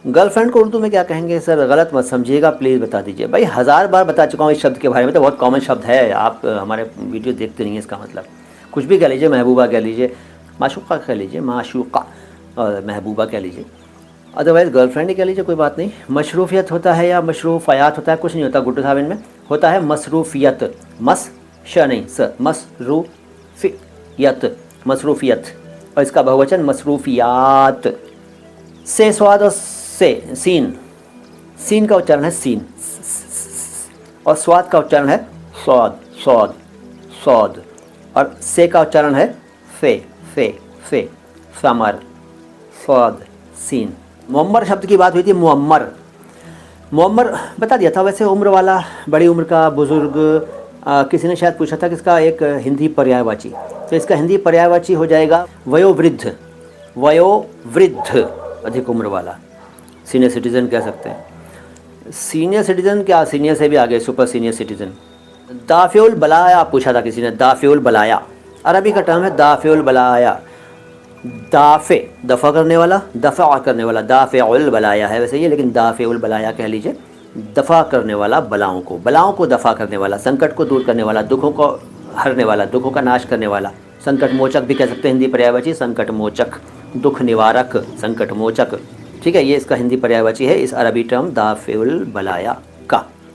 Girlfriend को उर्दू में क्या कहेंगे सर? गलत मत समझिएगा प्लीज़, बता दीजिए। भाई 1000 बार बता चुका हूँ इस शब्द के बारे में, तो बहुत कॉमन शब्द है, आप हमारे वीडियो देखते नहीं हैं इसका मतलब। कुछ भी कह लीजिए, महबूबा कह लीजिए, माशूक़ा कह लीजिए, माशूक़ा, और महबूबा कह लीजिए, अदरवाइज़ गर्लफ्रेंड ही कह लीजिए, कोई बात नहीं। मशरूफ़ियत होता है या मशरूफ़यात होता है, कुछ नहीं होता गुड्डू साहब, इनमें होता है मसरूफ़ियत, मस श नहीं स, मसरूफ़ियत, मसरूफ़ियत, और इसका बहुवचन मसरूफ़ियात। से स्वाद और से सीन, सीन का उच्चारण है सीन, और स्वाद का उच्चारण है सौद, सौद, सौद, और से का उच्चारण है फे, फे, फे, समर, सौद, सीन। मुअम्मर शब्द की बात हुई थी, मुअम्मर, मुअम्मर बता दिया था वैसे, उम्र वाला, बड़ी उम्र का, बुज़ुर्ग। किसी ने शायद पूछा था कि इसका एक हिंदी पर्यायवाची, तो इसका हिंदी पर्यायवाची हो जाएगा वयोवृद्ध, वयोवृद्ध, अधिक उम्र वाला, सीनियर सिटीज़न कह सकते हैं। सीनियर सिटीज़न क्या, सीनियर से भी आगे, सुपर सीनियर सिटीज़न। दाफ़िउल बलाया पूछा था किसी ने, दाफ़िउल बलाया, अरबी का टर्म है दाफ़िउल बलाया। दाफ़े दफ़ा करने वाला, दफ़ा करने वाला, दाफ़िउल बलाया है वैसे ये, लेकिन दाफ़िउल बलाया कह लीजिए। दफ़ा करने वाला बलाओं को दफ़ा करने वाला, संकट को दूर करने वाला, दुखों को हरने वाला, दुखों का नाश करने वाला। संकट मोचक भी कह सकते हैं हिंदी पर्यायवाची, संकट मोचक, दुख निवारक, संकट मोचक। ठीक है, ये इसका हिंदी पर्यायवाची है, इस अरबी टर्म दाफ़िउल बलाया।